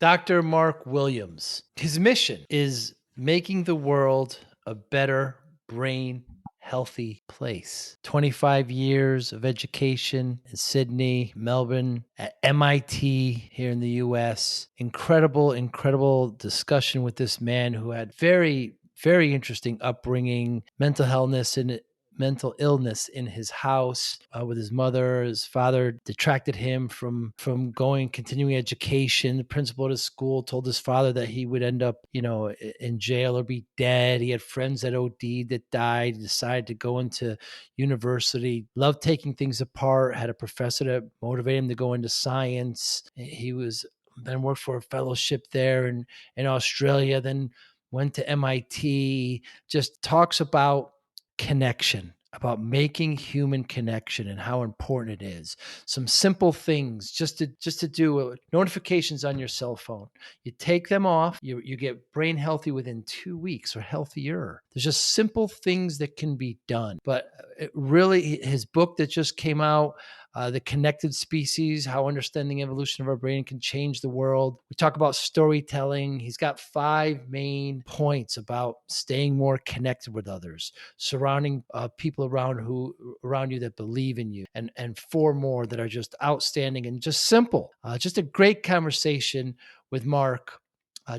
Dr. Mark Williams. His mission is making the world a better brain healthy place. 25 years of education in Sydney, Melbourne, at MIT here in the US. Incredible discussion with this man who had very interesting upbringing, mental illness in his house with his mother. His father detracted him from continuing education. The principal at his school told his father that he would end up, in jail or be dead. He had friends that OD'd, that died. He decided to go into university. Loved taking things apart. Had a professor that motivated him to go into science. He was then worked for a fellowship there in Australia. Then went to MIT. Just talks about connection, about making human connection and how important it is. Some simple things just to do. Notifications on your cell phone. You take them off, you get brain healthy within 2 weeks or healthier. There's just simple things that can be done. But really, his book that just came out, The Connected Species, How Understanding Evolution of Our Brain Can Change the World. We talk about storytelling. He's got 5 main points about staying more connected with others, surrounding people around you that believe in you, and 4 more that are just outstanding and just simple. Just a great conversation with Mark.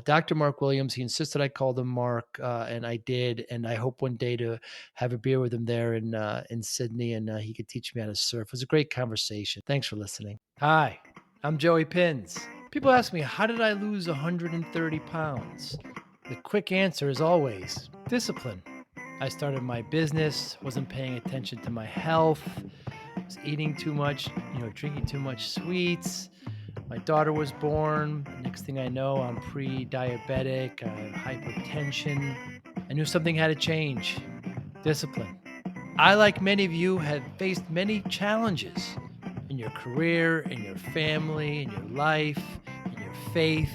Dr. Mark Williams. He insisted I called him Mark, and I did. And I hope one day to have a beer with him there in Sydney, and he could teach me how to surf. It was a great conversation. Thanks for listening. Hi, I'm Joey Pinz. People ask me, how did I lose 130 pounds? The quick answer is always discipline. I started my business, wasn't paying attention to my health, was eating too much, drinking too much sweets. My daughter was born. Next thing I know, I'm pre-diabetic. I have hypertension. I knew something had to change. Discipline. I, like many of you, have faced many challenges in your career, in your family, in your life, in your faith.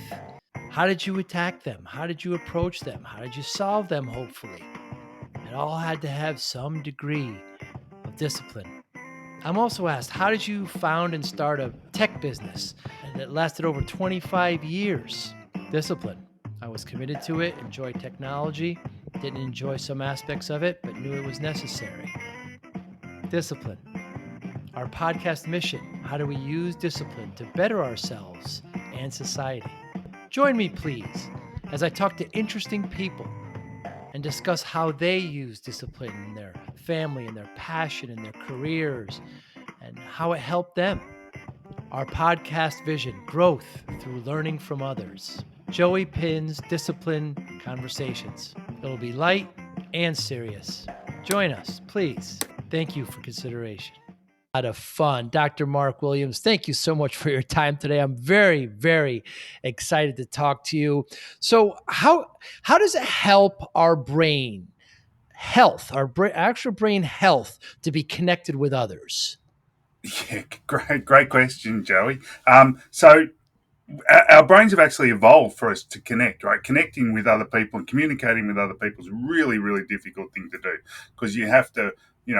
How did you attack them? How did you approach them? How did you solve them, hopefully? It all had to have some degree of discipline. I'm also asked, how did you found and start a tech business that lasted over 25 years? Discipline. I was committed to it, enjoyed technology, didn't enjoy some aspects of it, but knew it was necessary. Discipline. Our podcast mission, how do we use discipline to better ourselves and society? Join me, please, as I talk to interesting people and discuss how they use discipline in their family and their passion and their careers and how it helped them. Our podcast vision, growth through learning from others. Joey Pinz Discipline Conversations. It'll be light and serious. Join us, please. Thank you for consideration. A lot of fun. Dr. Mark Williams, thank you so much for your time today. I'm very excited to talk to you. So how does it help our brain health, actual brain health, to be connected with others? Yeah, great question, Joey. So our brains have actually evolved for us to connect, right? Connecting with other people and communicating with other people is a really difficult thing to do, because you have to,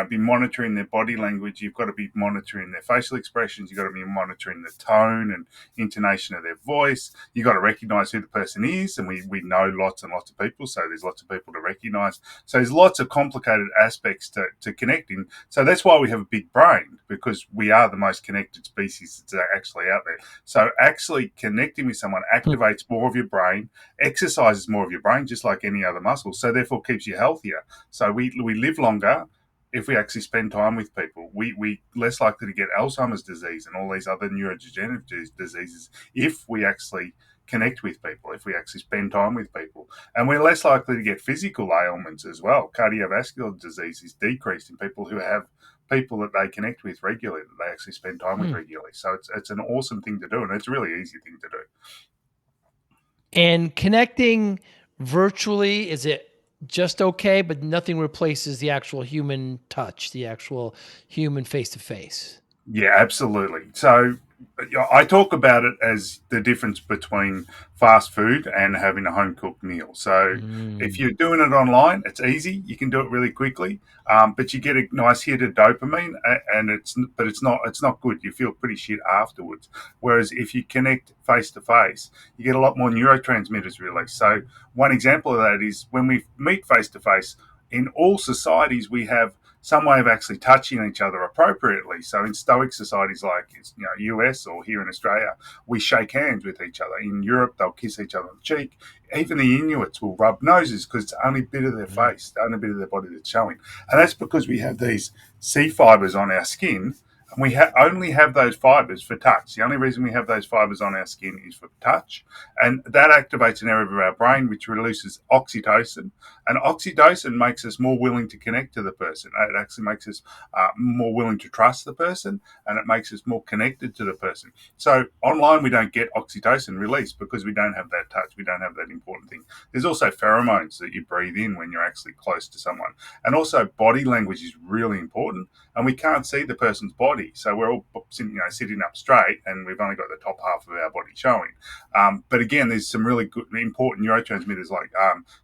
be monitoring their body language. You've got to be monitoring their facial expressions. You've got to be monitoring the tone and intonation of their voice. You've got to recognize who the person is. And we know lots and lots of people, so there's lots of people to recognize. So there's lots of complicated aspects to connecting. So that's why we have a big brain, because we are the most connected species that's actually out there. So actually connecting with someone activates more of your brain, exercises more of your brain, just like any other muscle. So therefore keeps you healthier. So we live longer if we actually spend time with people. We less likely to get Alzheimer's disease and all these other neurodegenerative diseases if we actually connect with people, if we actually spend time with people. And we're less likely to get physical ailments as well. Cardiovascular disease is decreased in people who have people that they connect with regularly, that they actually spend time with regularly. So it's an awesome thing to do, and it's a really easy thing to do. And connecting virtually, is it just okay, but nothing replaces the actual human touch, the actual human face-to-face? Yeah, absolutely. So I talk about it as the difference between fast food and having a home cooked meal. So if Mm, you're doing it online, it's easy. You can do it really quickly, but you get a nice hit of dopamine, and it's not good. You feel pretty shit afterwards. Whereas if you connect face to face, you get a lot more neurotransmitters released. So one example of that is when we meet face to face. In all societies, we have some way of actually touching each other appropriately. So in Stoic societies like US or here in Australia, we shake hands with each other. In Europe, they'll kiss each other on the cheek. Even the Inuits will rub noses because it's only a bit of their right. face, the only bit of their body that's showing. And that's because we have these C fibers on our skin. And we only have those fibers for touch. The only reason we have those fibers on our skin is for touch. And that activates an area of our brain which releases oxytocin, and oxytocin makes us more willing to connect to the person. It actually makes us more willing to trust the person, and it makes us more connected to the person. So online, we don't get oxytocin released because we don't have that touch. We don't have that important thing. There's also pheromones that you breathe in when you're actually close to someone. And also body language is really important, and we can't see the person's body. So we're all sitting up straight, and we've only got the top half of our body showing. But again, there's some really good, important neurotransmitters like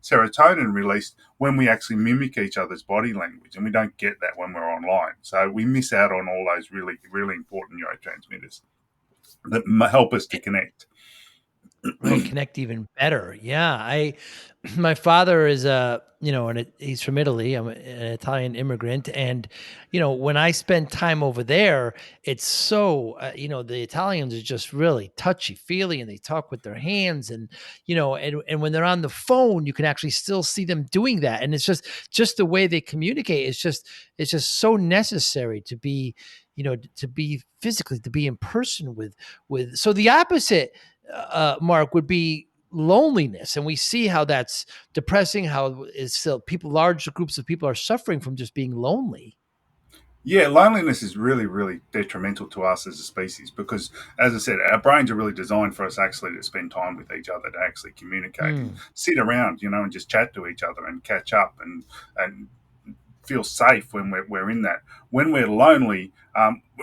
serotonin released when we actually mimic each other's body language, and we don't get that when we're online. So we miss out on all those really, really important neurotransmitters that help us to connect. Right, connect even better. Yeah, I my father is he's from Italy. I'm an Italian immigrant, and when I spend time over there, it's so the Italians are just really touchy feely, and they talk with their hands, and and when they're on the phone, you can actually still see them doing that, and it's just the way they communicate. It's just so necessary to be to be physically, to be in person with. So the opposite, Mark, would be loneliness, and we see how that's depressing, how it's still people, large groups of people are suffering from just being lonely. Yeah, loneliness is really, really detrimental to us as a species because, as I said, our brains are really designed for us actually to spend time with each other, to actually communicate and Mm, sit around, and just chat to each other and catch up and feel safe when we're in that. When we're lonely,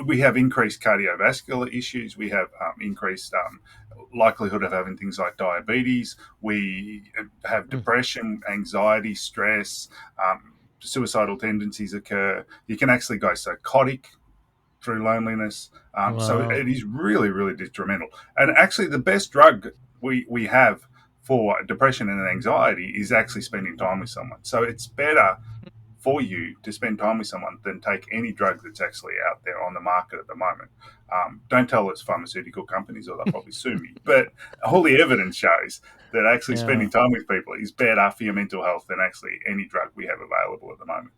we have increased cardiovascular issues. We have increased likelihood of having things like diabetes. We have mm. depression, anxiety, stress. Suicidal tendencies occur. You can actually go psychotic through loneliness. So Wow. it is really, really detrimental. And actually, the best drug we have for depression and anxiety is actually spending time with someone. So it's better for you to spend time with someone than take any drug that's actually out there on the market at the moment. Don't tell it's pharmaceutical companies or they'll probably sue me. But all the evidence shows that actually Yeah. spending time with people is better for your mental health than actually any drug we have available at the moment.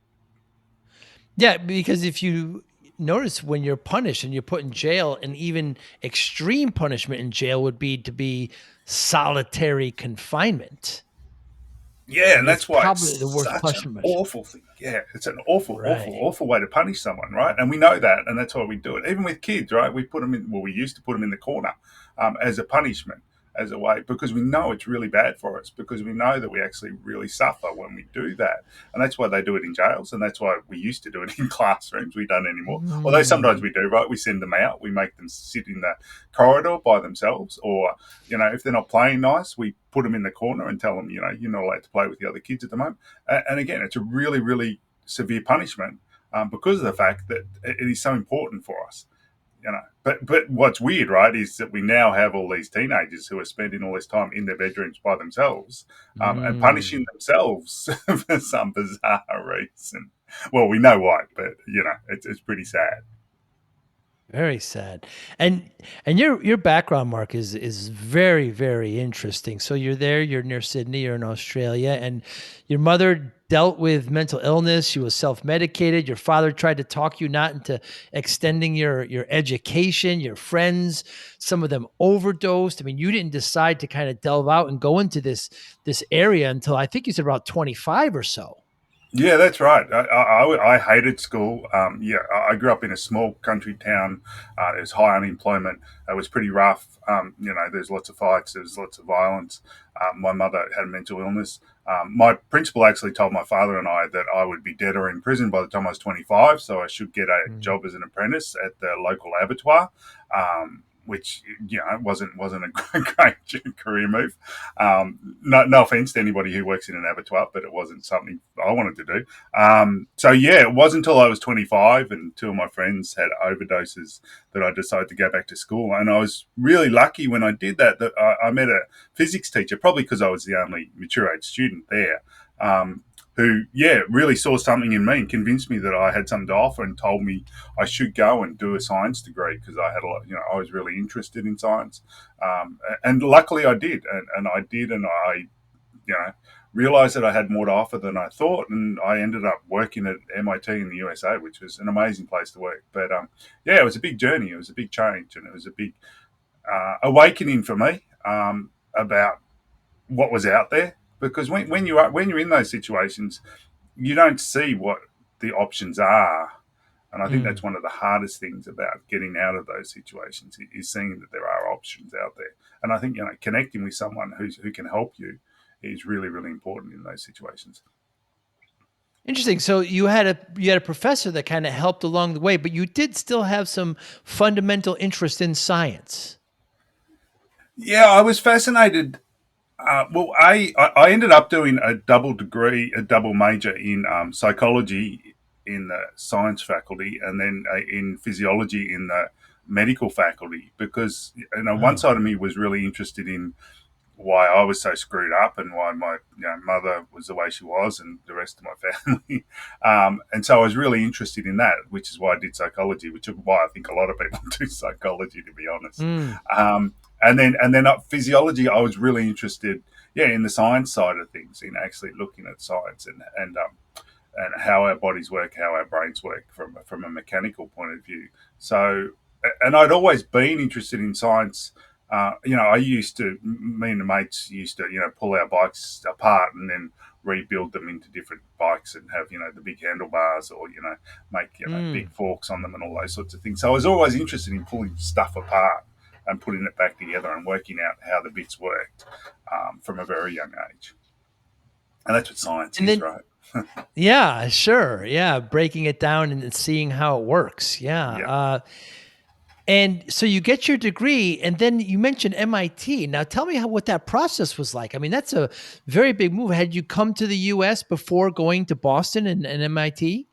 Yeah, because if you notice, when you're punished and you're put in jail, and even extreme punishment in jail would be to be solitary confinement. Yeah, And and it's that's why probably the it's worst such an punishment. awful thing. Yeah, it's an awful, awful, Right. awful way to punish someone, right? And we know that, and that's why we do it. Even with kids, right? We put them in. Well, we used to put them in the corner as a punishment, as a way, because we know it's really bad for us. Because we know that we actually really suffer when we do that, and that's why they do it in jails, and that's why we used to do it in classrooms. We don't anymore. Although sometimes Mm. we do, right? We send them out. We make them sit in the corridor by themselves, or if they're not playing nice, we put them in the corner and tell them, you're not allowed to play with the other kids at the moment. And again, it's a really, really severe punishment because of the fact that it is so important for us. But what's weird, right, is that we now have all these teenagers who are spending all this time in their bedrooms by themselves and Mm. punishing themselves for some bizarre reason. Well, we know why, but it's pretty sad. Very sad. And your background, Mark, is very, very interesting. So you're there, you're near Sydney, you're in Australia, and your mother dealt with mental illness. She was self-medicated. Your father tried to talk you not into extending your education. Your friends, some of them overdosed. I mean, you didn't decide to kind of delve out and go into this area until I think you said about 25 or so. Yeah, that's right. I hated school. Yeah, I grew up in a small country town. There's high unemployment. It was pretty rough. There's lots of fights. There's lots of violence. My mother had a mental illness. My principal actually told my father and I that I would be dead or in prison by the time I was 25, so I should get a Mm. job as an apprentice at the local abattoir. which it wasn't a great career move. No offense to anybody who works in an abattoir, but it wasn't something I wanted to do. So yeah, it wasn't until I was 25 and two of my friends had overdoses that I decided to go back to school. And I was really lucky when I did that. That I met a physics teacher, probably because I was the only mature age student there. Who, really saw something in me and convinced me that I had something to offer and told me I should go and do a science degree because I had a lot, I was really interested in science. And luckily I did. And I did. And I, you know, realized that I had more to offer than I thought. And I ended up working at MIT in the USA, which was an amazing place to work. But it was a big journey. It was a big change and it was a big awakening for me about what was out there. Because when you're in those situations, you don't see what the options are. And I think that's Mm. one of the hardest things about getting out of those situations is seeing that there are options out there. And I think connecting with someone who can help you is really really important in those situations. Interesting. So you had a professor that kind of helped along the way, but you did still have some fundamental interest in science. Yeah, I was fascinated. I ended up doing a double degree, a double major in psychology in the science faculty, and then in physiology in the medical faculty because one Wow. side of me was really interested in why I was so screwed up and why my mother was the way she was and the rest of my family. And so I was really interested in that, which is why I did psychology, which is why I think a lot of people do psychology, to be honest. Mm. And then physiology, I was really interested, in the science side of things, in actually looking at science and how our bodies work, how our brains work from a mechanical point of view. So, and I'd always been interested in science. I used to, me and the mates used to, pull our bikes apart and then rebuild them into different bikes and have, the big handlebars or, make, big Mm. forks on them and all those sorts of things. So I was always interested in pulling stuff apart and putting it back together and working out how the bits worked from a very young age. And that's what science And is, then right? yeah, sure. Yeah, breaking it down and seeing how it works. Yeah. Yeah. And so you get your degree, and then you mentioned MIT. Now, tell me what that process was like. I mean, that's a very big move. Had you come to the U.S. before going to Boston and MIT?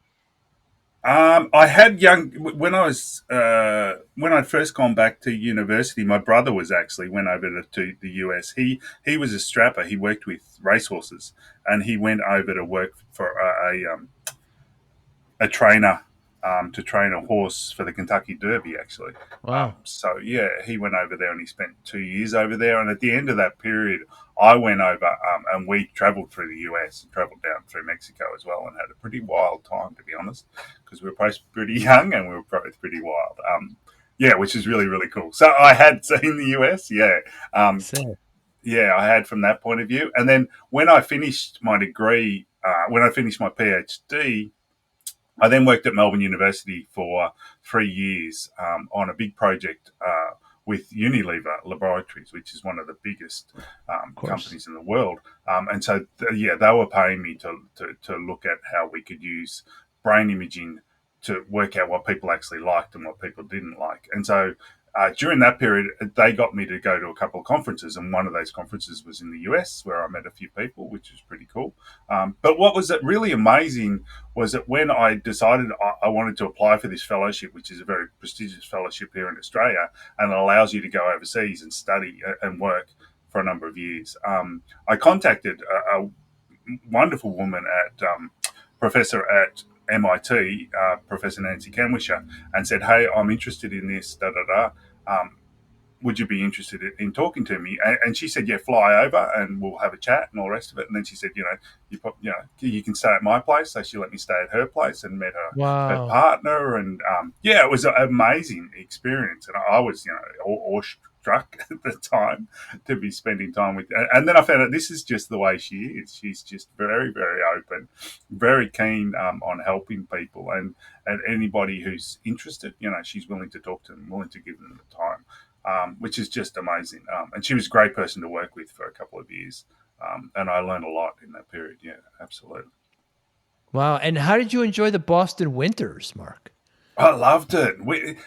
I had when I'd first gone back to university. My brother was actually went over to the US. He was a strapper. He worked with racehorses, and he went over to work for a trainer to train a horse for the Kentucky Derby, actually. Wow. So yeah, he went over there and he spent 2 years over there. And at the end of that period, I went over and we travelled through the US and travelled down through Mexico as well, and had a pretty wild time, to be honest, because we were both pretty young and we were both pretty wild. Which is really really cool. So I had seen the US, um, So, I had from that point of view. And then when I finished my degree, when I finished my PhD, I then worked at Melbourne University for 3 years on a big project with Unilever Laboratories, which is one of the biggest of course. companies in the world. And so, they were paying me to look at how we could use brain imaging to work out what people actually liked and what people didn't like. And so, during that period, they got me to go to a couple of conferences, and one of those conferences was in the US, where I met a few people, which was pretty cool. But what was really amazing was that when I decided I wanted to apply for this fellowship, which is a very prestigious fellowship here in Australia, and it allows you to go overseas and study and work for a number of years, I contacted a wonderful woman at professor at MIT, Professor Nancy Canwisher, and said, "Hey, I'm interested in this. Da da da. Would you be interested in talking to me?" And she said, "Yeah, fly over and we'll have a chat and all the rest of it." And then she said, you can stay at my place. So she let me stay at her place and met her Wow. partner. And it was an amazing experience. And I was, awestruck at the time to be spending time with. And then I found out this is just the way she is. She's just very, very open, very keen on helping people. And anybody who's interested, she's willing to talk to them, willing to give them the time, which is just amazing. And she was a great person to work with for a couple of years. And I learned a lot in that period. Yeah, absolutely. Wow. And how did you enjoy the Boston winters, Mark? I loved it.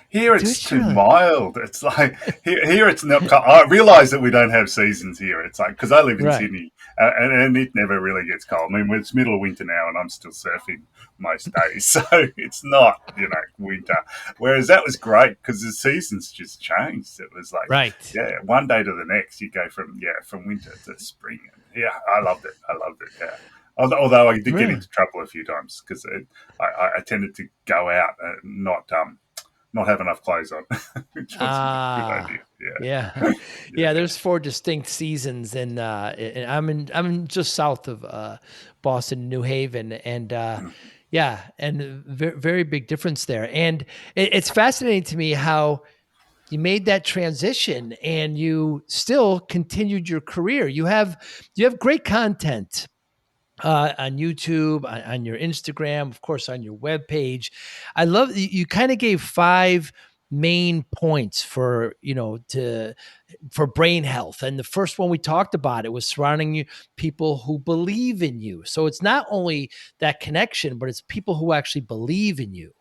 Here it's Did you too really? mild. It's like here it's not. I realise that we don't have seasons here. It's like because I live in Right. Sydney, and it never really gets cold. I mean, it's middle of winter now, and I'm still surfing most days, so it's not winter. Whereas that was great because the seasons just changed. It was like Right. yeah, one day to the next, you go from winter to spring. Yeah, I loved it. I loved it. Yeah. Although I did get Really? into trouble a few times because I tended to go out and not have enough clothes on, which wasn't a good Ah, idea. yeah. Yeah, Yeah, yeah, there's 4 distinct seasons and I'm just south of, Boston, New Haven, and, yeah, and very big difference there, and it's fascinating to me how you made that transition and you still continued your career. You have great content on YouTube, on your Instagram, of course, on your webpage. I love you kind of gave 5 main points for brain health. And the first one we talked about, it was surrounding you people who believe in you. So it's not only that connection, but it's people who actually believe in you.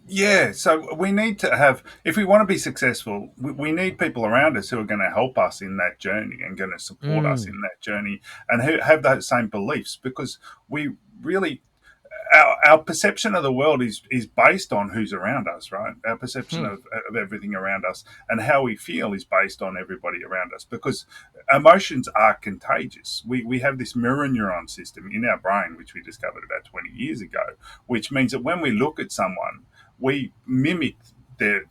yeah. So we need to have, if we want to be successful, we need people around us who are going to help us in that journey and going to support us Mm, in that journey and who have those same beliefs because we really our perception of the world is based on who's around us, right? Our perception hmm, of everything around us and how we feel is based on everybody around us because emotions are contagious. We have this mirror neuron system in our brain, which we discovered about 20 years ago, which means that when we look at someone, we mimic their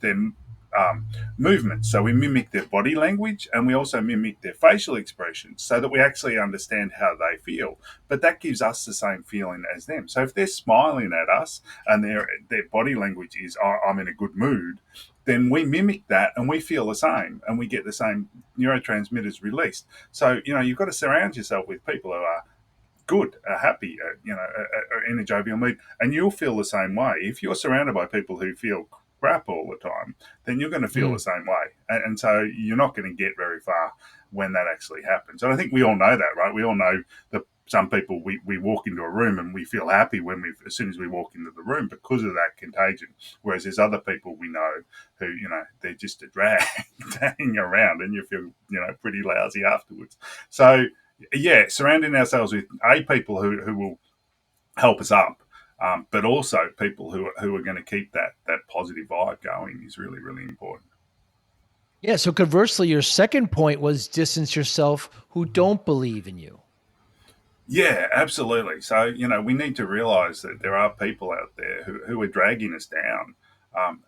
um, movements. So we mimic their body language and we also mimic their facial expressions so that we actually understand how they feel. But that gives us the same feeling as them. So if they're smiling at us and their body language is I'm in a good mood, then we mimic that and we feel the same and we get the same neurotransmitters released. So you've got to surround yourself with people who are good, happy, in a jovial mood, and you'll feel the same way. If you're surrounded by people who feel crap all the time, then you're going to feel hmm. the same way, and so you're not going to get very far when that actually happens. And I think we all know that, right? We all know that some people we walk into a room and we feel happy when we as soon as we walk into the room because of that contagion. Whereas there's other people we know who they're just a drag to hang around, and you feel pretty lousy afterwards. So yeah, surrounding ourselves with people who will help us up, but also people who are going to keep that positive vibe going is really really important. Yeah. So conversely, your second point was distance yourself who don't believe in you. Yeah, absolutely. So we need to realise that there are people out there who are dragging us down,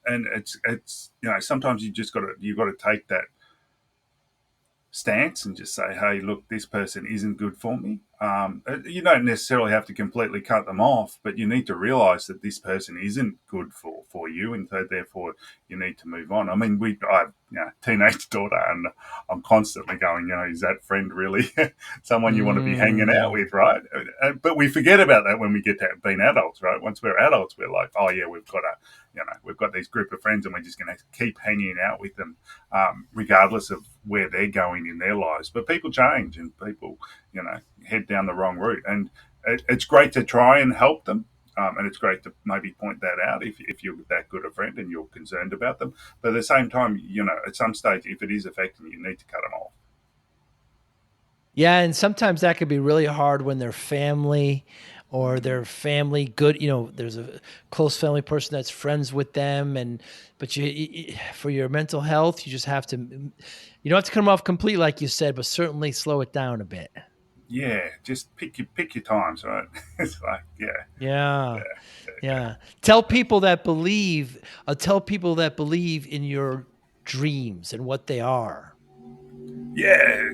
and it's sometimes you got to take that stance and just say, hey, look, this person isn't good for me. You don't necessarily have to completely cut them off, but you need to realize that this person isn't good for you, and so therefore you need to move on. I mean, I have teenage daughter, and I'm constantly going, is that friend really someone you want to be hanging out Mm, with, right? But we forget about that when we get to being adults, right? Once we're adults, we're like, oh yeah, we've got these group of friends, and we're just going to keep hanging out with them regardless of where they're going in their lives. But people change and people, head down the wrong route. And it's great to try and help them. And it's great to maybe point that out if you're that good a friend and you're concerned about them. But at the same time, at some stage, if it is affecting you, you need to cut them off. yeah, and sometimes that could be really hard when they're family or Mm. their family good, there's a close family person that's friends with them but for your mental health, you just have to you don't have to come off complete like you said, but certainly slow it down a bit. Yeah, just pick your times, right? It's like, yeah, Yeah. yeah. Yeah. Tell people that believe in your dreams and what they are. Yeah,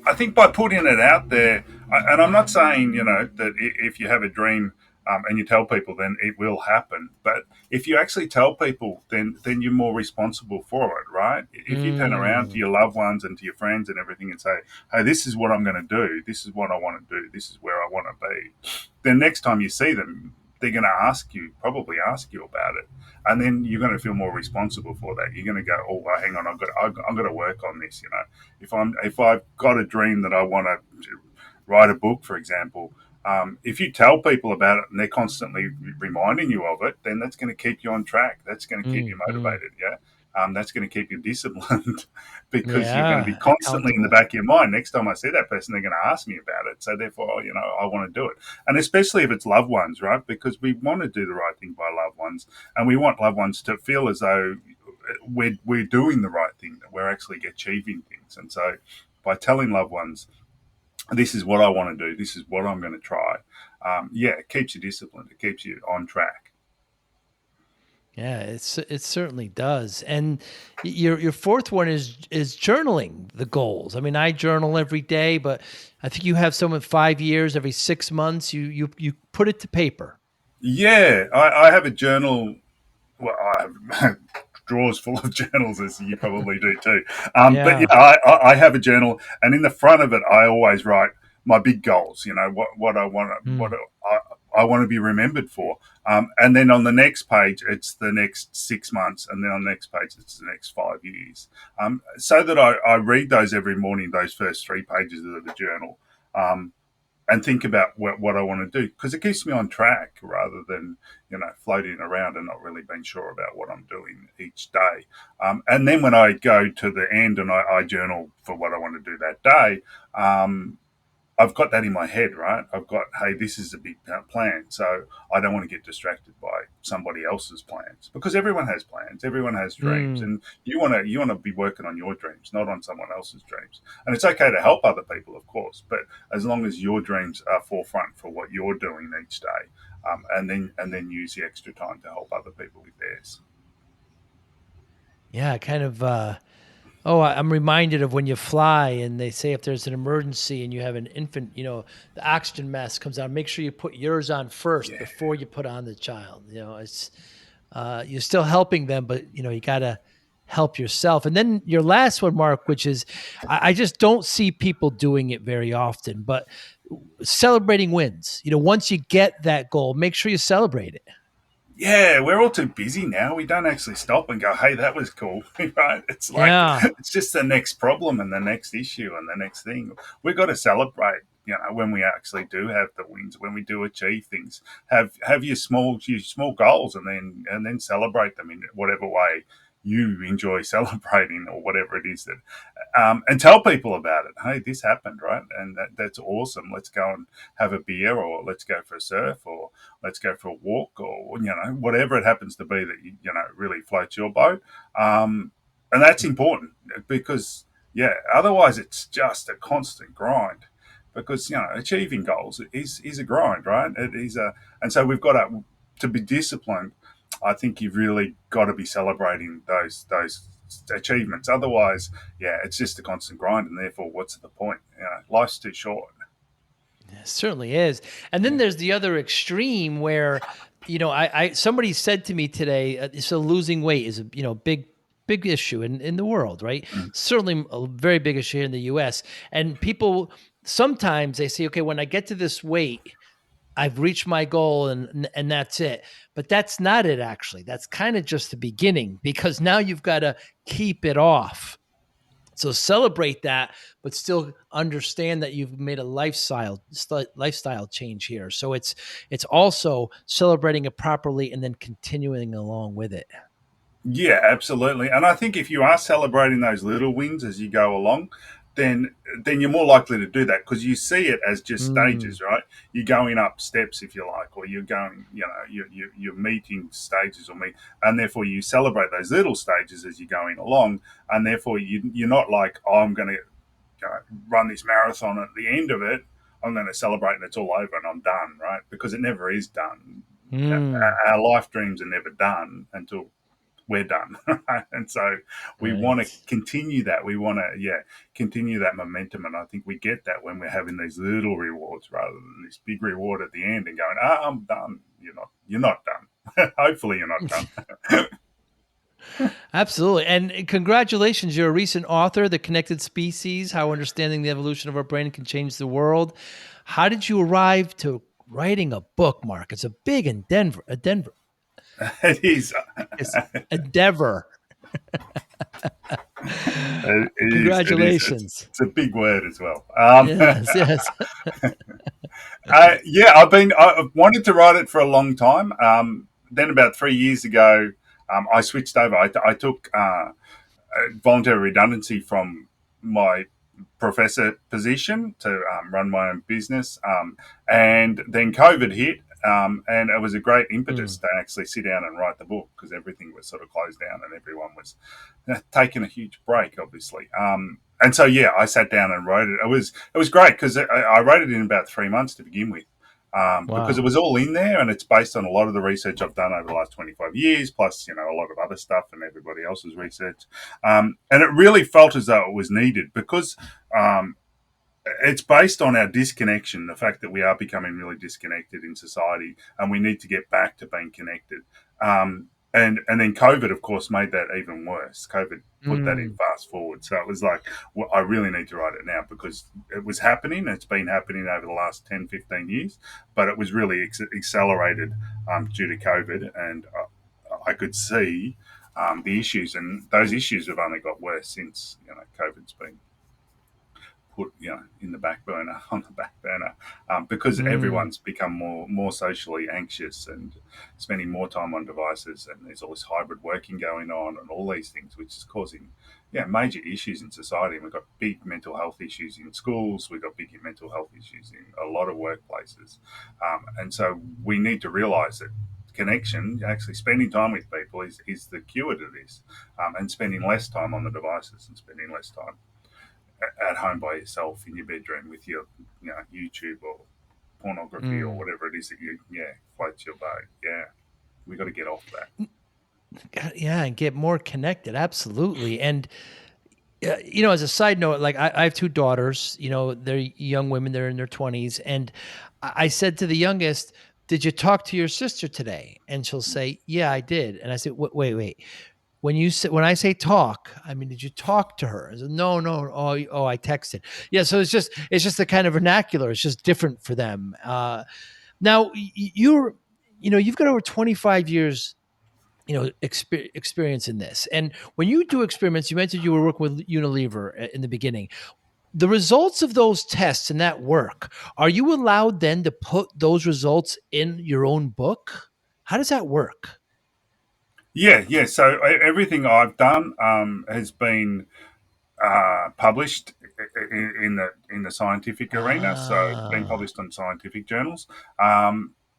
I think by putting it out there, and I'm not saying that if you have a dream and you tell people, then it will happen. But if you actually tell people, then you're more responsible for it, right? If you turn around to Mm. your loved ones and to your friends and everything and say, "Hey, this is what I'm going to do. This is what I want to do. This is where I want to be," then next time you see them, they're going to probably ask you about it, and then you're going to feel more responsible for that. You're going to go, "Oh, well, hang on, I've got to work on this." If I've got a dream that I want to write a book, for example, If you tell people about it and they're constantly reminding you of it, then that's going to keep you on track. That's going to keep you Mm. motivated. Yeah. That's going to keep you disciplined because you're going to be Yeah, constantly in the accountable. back of your mind. Next time I see that person, they're going to ask me about it. So therefore, I want to do it. And especially if it's loved ones, right? Because we want to do the right thing by loved ones, and we want loved ones to feel as though we're doing the right thing, that we're actually achieving things. And so by telling loved ones, this is what I want to do, this is what I'm going to try, it keeps you disciplined, it keeps you on track. Yeah, it certainly does. And your fourth one is journaling the goals. I mean, I journal every day, but I think you have some at 5 years, every 6 months. You put it to paper. Yeah, I have a journal. Well, I have drawers full of journals, as you probably do too. But yeah, Yeah. I have a journal, and in the front of it, I always write my big goals. What I want, Mm. I want to be remembered for. And then on the next page, it's the next 6 months, and then on the next page, it's the next 5 years. So that I read those every morning, those first 3 pages of the journal. Um, and think about what I want to do, because it keeps me on track rather than floating around and not really being sure about what I'm doing each day. And then when I go to the end and I journal for what I want to do that day, um, I've got that in my head, right? I've got, hey, this is a big plan, so I don't want to get distracted by somebody else's plans, because everyone has plans, everyone has dreams, Mm. and you want to be working on your dreams, not on someone else's dreams. And it's okay to help other people, of course, but as long as your dreams are forefront for what you're doing each day, and then use the extra time to help other people with theirs. Yeah, kind of oh, I'm reminded of when you fly and they say if there's an emergency and you have an infant, the oxygen mask comes on, make sure you put yours on first Yeah, before you put on the child. It's you're still helping them, but you got to help yourself. And then your last one, Mark, which is I just don't see people doing it very often, but celebrating wins. Once you get that goal, make sure you celebrate it. yeah, we're all too busy now. We don't actually stop and go, "Hey, that was cool," right? It's like Yeah. it's just the next problem and the next issue and the next thing. We've got to celebrate, when we actually do have the wins, when we do achieve things. Have your small goals, and then celebrate them in whatever way you enjoy celebrating, or whatever it is that, and tell people about it. Hey, this happened, right? And that's awesome. Let's go and have a beer, or let's go for a surf, or let's go for a walk, or whatever it happens to be that really floats your boat. And that's important, because otherwise it's just a constant grind. Because achieving goals is a grind, right? It is a, and so we've got to be disciplined. I think you've really got to be celebrating those achievements. Otherwise, it's just a constant grind, and therefore, what's the point? Life's too short. It certainly is. And then Yeah. there's the other extreme where, I somebody said to me today, so losing weight is a big issue in the world, right? Mm. Certainly a very big issue here in the U.S. And people sometimes they say, okay, when I get to this weight, I've reached my goal and that's it. But that's not it actually. That's kind of just the beginning, because now you've got to keep it off. So celebrate that, but still understand that you've made a lifestyle change here. So it's also celebrating it properly and then continuing along with it. Yeah, absolutely. And I think if you are celebrating those little wins as you go along, then you're more likely to do that, because you see it as just Mm. stages, right? You're going up steps, if you like, or you're going, you're meeting stages, and therefore you celebrate those little stages as you're going along, and therefore you're not like, oh, I'm going to run this marathon at the end of it. I'm going to celebrate and it's all over and I'm done, right? Because it never is done. Mm. Our life dreams are never done until we're done. Right? And so we want to Right. continue that. We want to, continue that momentum. And I think we get that when we're having these little rewards rather than this big reward at the end and going, I'm done. You're not done. Hopefully you're not done. Absolutely. And congratulations, you're a recent author, The Connected Species: How Understanding the Evolution of Our Brain Can Change the World. How did you arrive to writing a book, Mark? It's a big It is. it's endeavor. It is. It is. It's, Congratulations. it's a big word as well. Yes, yes. Yeah, I've wanted to write it for a long time. Then about 3 years ago, I switched over. I took voluntary redundancy from my professor position to run my own business. And then COVID hit, and it was a great impetus Mm, to actually sit down and write the book because everything was sort of closed down and everyone was taking a huge break, obviously. And so yeah, I sat down and wrote it. It was great because I wrote it in about 3 months to begin with. Because it wow. was all in there and it's based on a lot of the research I've done over the last 25 years, plus, a lot of other stuff and everybody else's research. And it really felt as though it was needed because um, it's based on our disconnection, the fact that we are becoming really disconnected in society, and we need to get back to being connected. And then COVID, of course, made that even worse. COVID put that in Mm, fast forward, so it was like, well, I really need to write it now because it was happening. It's been happening over the last 10, 15 years, but it was really accelerated due to COVID, and I could see the issues, and those issues have only got worse since COVID's been put in the back burner on the back burner because mm, everyone's become more socially anxious and spending more time on devices, and there's all this hybrid working going on and all these things which is causing major issues in society. And we've got big mental health issues in schools, we've got big mental health issues in a lot of workplaces, and so we need to realize that connection, actually spending time with people, is the cure to this, and spending less time on the devices and spending less time at home by yourself in your bedroom with your YouTube or pornography or mm. whatever it is that floats your boat. Yeah, we got to get off that. Yeah, and get more connected. Absolutely. And as a side note, like I have two daughters. They're young women. They're in their 20s, and I said to the youngest, "Did you talk to your sister today?" And she'll say, "Yeah, I did." And I said, "Wait, wait. When I say talk, I mean, did you talk to her?" I said, "No, no. Oh, I texted." Yeah. So it's just the kind of vernacular. It's just different for them. Now you've got over 25 years experience in this. And when you do experiments, you mentioned you were working with Unilever in the beginning. The results of those tests and that work, are you allowed then to put those results in your own book? How does that work? Yeah, yeah. So everything I've done has been published in the scientific arena. So it's been Ah, published on scientific journals.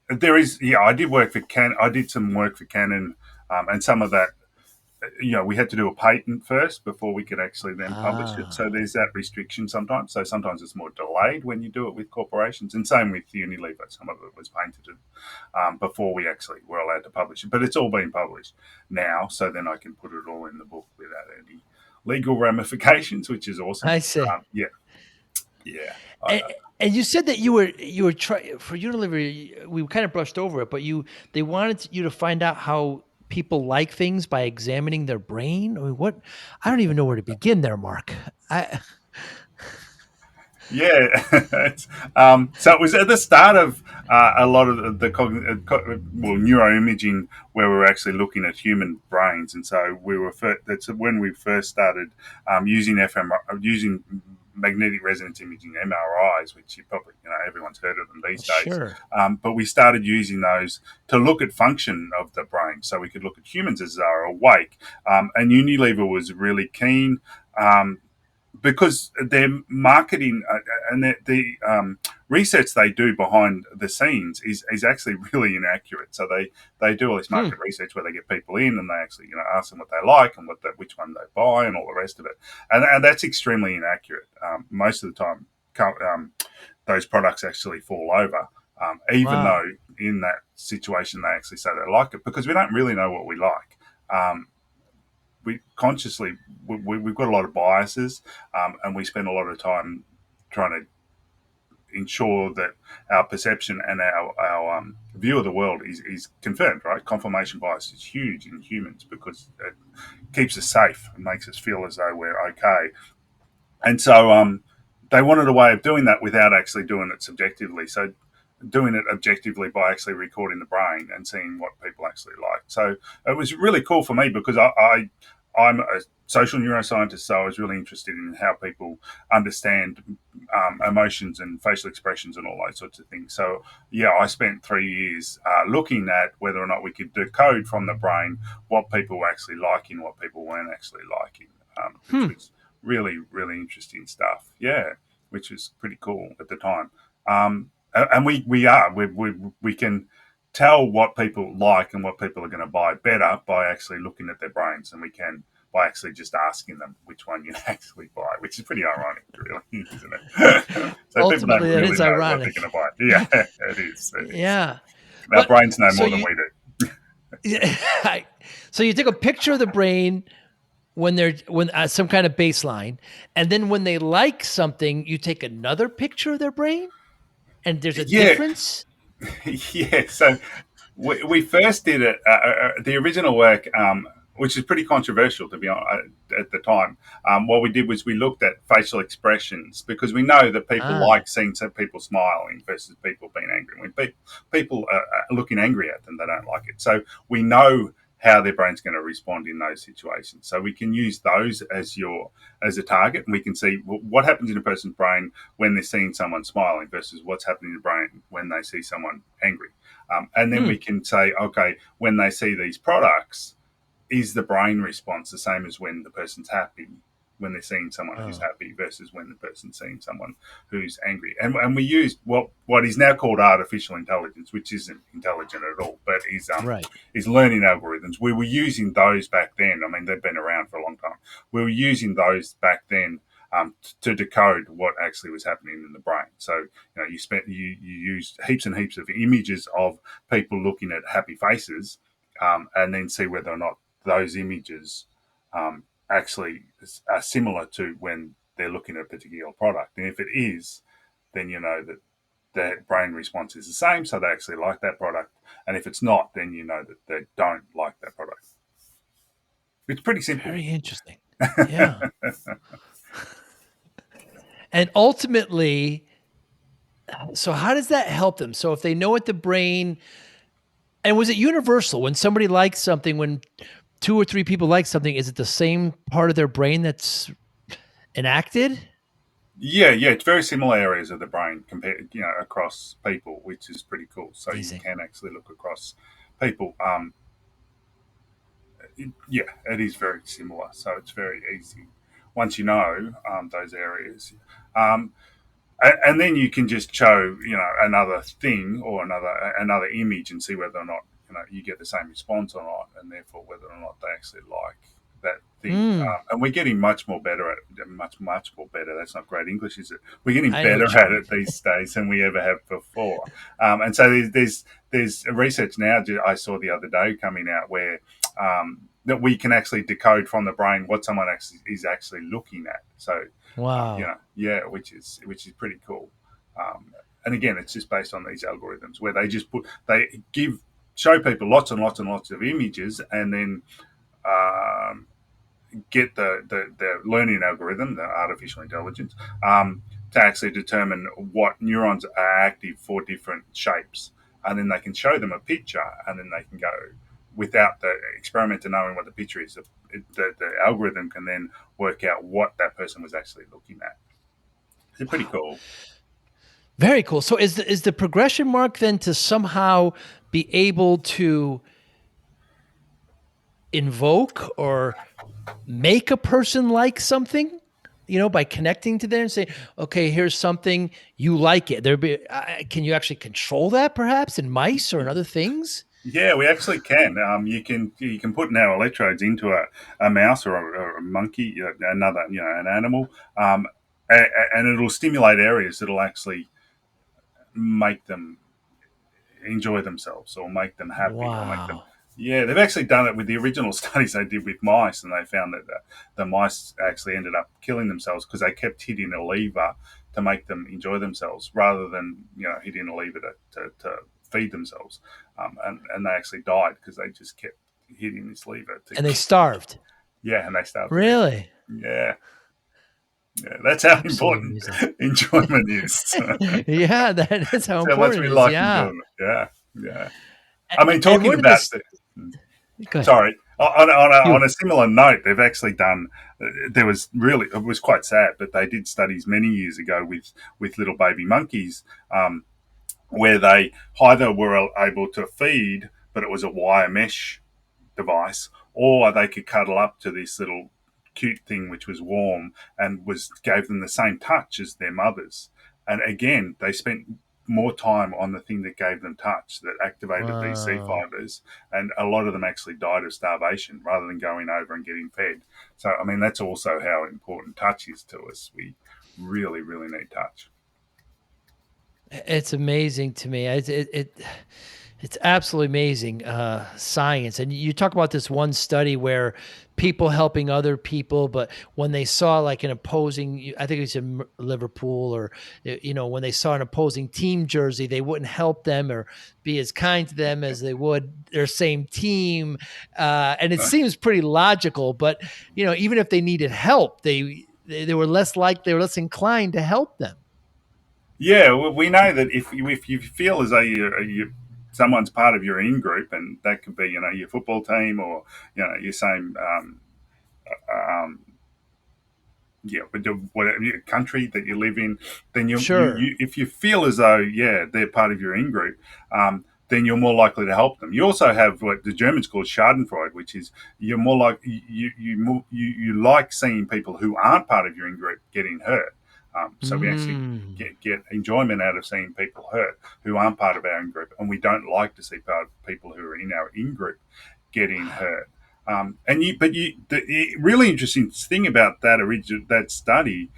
There is, I did work for I did some work for Canon, and some of that we had to do a patent first before we could actually then publish it. So ah, there's that restriction sometimes. So sometimes it's more delayed when you do it with corporations, and same with Unilever. Some of it was patented before we actually were allowed to publish it, but it's all been published now. So then I can put it all in the book without any legal ramifications, which is awesome. I see. Yeah, yeah. And, and you said that you were trying for Unilever. We kind of brushed over it, but they wanted you to find out how people like things by examining their brain. I mean, what? I don't even know where to begin there, Mark. I Yeah, so it was at the start of a lot of the neuroimaging, where we were actually looking at human brains, and so that's when we first started using using magnetic resonance imaging (MRIs), which you probably everyone's heard of them these days. Sure. But we started using those to look at function of the brain, so we could look at humans as they are awake. And Unilever was really keen. Because their marketing and the research they do behind the scenes is actually really inaccurate. So they do all this Hmm. market research where they get people in and they actually ask them what they like and which one they buy and all the rest of it, and that's extremely inaccurate. Most of the time, those products actually fall over, even Wow. though in that situation they actually say they like it, because we don't really know what we like. We consciously we've got a lot of biases, and we spend a lot of time trying to ensure that our perception and our view of the world is confirmed. Right, confirmation bias is huge in humans because it keeps us safe and makes us feel as though we're okay. And so they wanted a way of doing that without actually doing it subjectively. So doing it objectively by actually recording the brain and seeing what people actually like. So it was really cool for me because I'm a social neuroscientist, so I was really interested in how people understand emotions and facial expressions and all those sorts of things. So, yeah, I spent 3 years looking at whether or not we could decode from the brain what people were actually liking, what people weren't actually liking, which Hmm. was really, really interesting stuff. Yeah, which was pretty cool at the time. And we can tell what people like and what people are going to buy better by actually looking at their brains than we can by actually just asking them which one you actually buy, which is pretty ironic, really, isn't it? So people don't Ultimately, that really is know what they're ironic. going to buy. Yeah, it is. It is. Yeah. Our But brains know so more than you we do. so you take a picture of the brain when they're when some kind of baseline, and then when they like something, you take another picture of their brain, and there's a Yeah, difference. yeah. So we first did it, the original work, which is pretty controversial to be honest at the time. What we did was we looked at facial expressions because we know that people Ah, like seeing some people smiling versus people being angry. When people are looking angry at them, they don't like it. So we know how their brain's going to respond in those situations. So we can use those as a target, and we can see what happens in a person's brain when they're seeing someone smiling versus what's happening in the brain when they see someone angry. And then hmm. we can say, okay, when they see these products, is the brain response the same as when the person's happy, when they're seeing someone who's Oh, happy versus when the person's seeing someone who's angry? And we use what is now called artificial intelligence, which isn't intelligent at all, but right. is learning algorithms. We were using those back then. I mean, they've been around for a long time. We were using those back then to decode what actually was happening in the brain. So you used heaps and heaps of images of people looking at happy faces, and then see whether or not those images actually are similar to when they're looking at a particular product. And if it is, then you know that their brain response is the same, so they actually like that product. And if it's not, then you know that they don't like that product. It's pretty simple. Very interesting. Yeah. And ultimately, so how does that help them? So if they know what the brain and was it universal when somebody likes something, when 2 or 3 people like something, is it the same part of their brain that's enacted? Yeah, yeah, it's very similar areas of the brain compared, across people, which is pretty cool. So you Amazing. can actually look across people. Yeah, it is very similar. So it's very easy once you know those areas. Um, and then you can just show another thing or another image and see whether or not you get the same response or not, and therefore whether or not they actually like that thing. Mm, And we're getting much more better at it, much more better. That's not great English, is it? We're getting I know better what you at mean. it these days than we ever have before. And so there's research now I saw the other day coming out where that we can actually decode from the brain what someone actually is actually looking at. So Wow. yeah, which is pretty cool. And again, it's just based on these algorithms where they show people lots and lots and lots of images, and then um, get the learning algorithm, the artificial intelligence, to actually determine what neurons are active for different shapes, and then they can show them a picture, and then they can go without the experimenter knowing what the picture is. The algorithm can then work out what that person was actually looking at. It's pretty Wow. cool. Very cool. So is the progression mark then to somehow be able to invoke or make a person like something? By connecting to them and say, okay, here's something you like it. Can you actually control that perhaps in mice or in other things? Yeah, we actually can. You can put now electrodes into a mouse or a monkey, another an animal, and it'll stimulate areas that'll actually make them enjoy themselves or make them happy or make them. Wow. Yeah, they've actually done it with the original studies they did with mice, and they found that the mice actually ended up killing themselves because they kept hitting a lever to make them enjoy themselves rather than hitting a lever to feed themselves, and they actually died because they just kept hitting this lever to And they starved. yeah, and they starved to death. Really? Yeah, yeah, that's how Absolutely important amazing. enjoyment is. Yeah, that is how That's how much important we it is. like Yeah. enjoyment. Yeah, yeah. A- I mean, And talking what are about this? the, Go ahead. sorry. On You a similar note, they've actually done. There was really, it was quite sad, but they did studies many years ago with little baby monkeys, where they either were able to feed, but it was a wire mesh device, or they could cuddle up to this little cute thing which was warm and was gave them the same touch as their mothers. And again, they spent more time on the thing that gave them touch that activated these C wow. fibers, and a lot of them actually died of starvation rather than going over and getting fed. So, I mean, that's also how important touch is to us. We really, really need touch. It's amazing to me. It's absolutely amazing science. And you talk about this one study where people helping other people, but when they saw like an opposing, I think it was in Liverpool, or when they saw an opposing team jersey, they wouldn't help them or be as kind to them as they would their same team. And it seems pretty logical, but even if they needed help, they were less they were less inclined to help them. Yeah, we know that if you feel as though someone's part of your in group, and that could be your football team or your same um, yeah, but whatever country that you live in, then Sure. if you feel as though they're part of your in group, then you're more likely to help them. You also have what the Germans call Schadenfreude, which is you're more like you like seeing people who aren't part of your in group getting hurt. So we actually Mm. get enjoyment out of seeing people hurt who aren't part of our in group, and we don't like to see people who are in our in group getting hurt. The really interesting thing about that study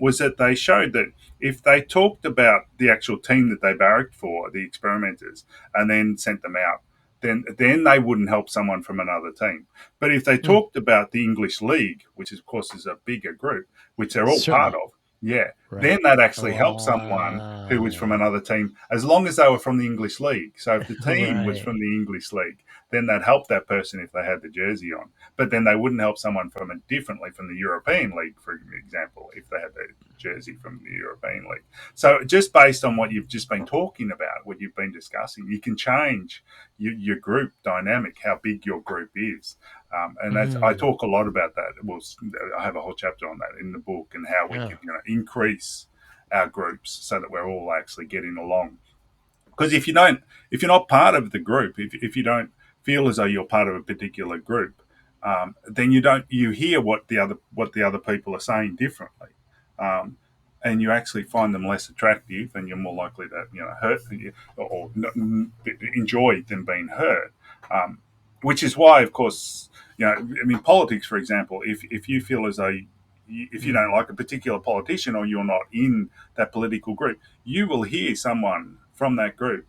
was that they showed that if they talked about the actual team that they barracked for, the experimenters, and then sent them out, then they wouldn't help someone from another team. But if they Mm. talked about the English League, which of course is a bigger group, which they're all part Certainly. of, yeah, Right. then that actually helped someone who was from Wow. another team, as long as they were from the English League. So if the team was Right. from the English League, then they'd help that person if they had the jersey on. But then they wouldn't help someone from a differently from the European League, for example, if they had the jersey from the European League. So just based on what you've just been talking about, what you've been discussing, you can change your group dynamic, how big your group is. And that's I Mm. talk a lot about that. Well, I have a whole chapter on that in the book, and how we Yeah. can increase our groups so that we're all actually getting along. Because if you're not part of the group, if you don't feel as though you're part of a particular group, then you hear what the other people are saying differently, um, and you actually find them less attractive, and you're more likely to hurt or enjoy them being hurt. Which is why, of course, I mean, politics, for example, if you feel as though if you Mm. don't like a particular politician, or you're not in that political group, you will hear someone from that group.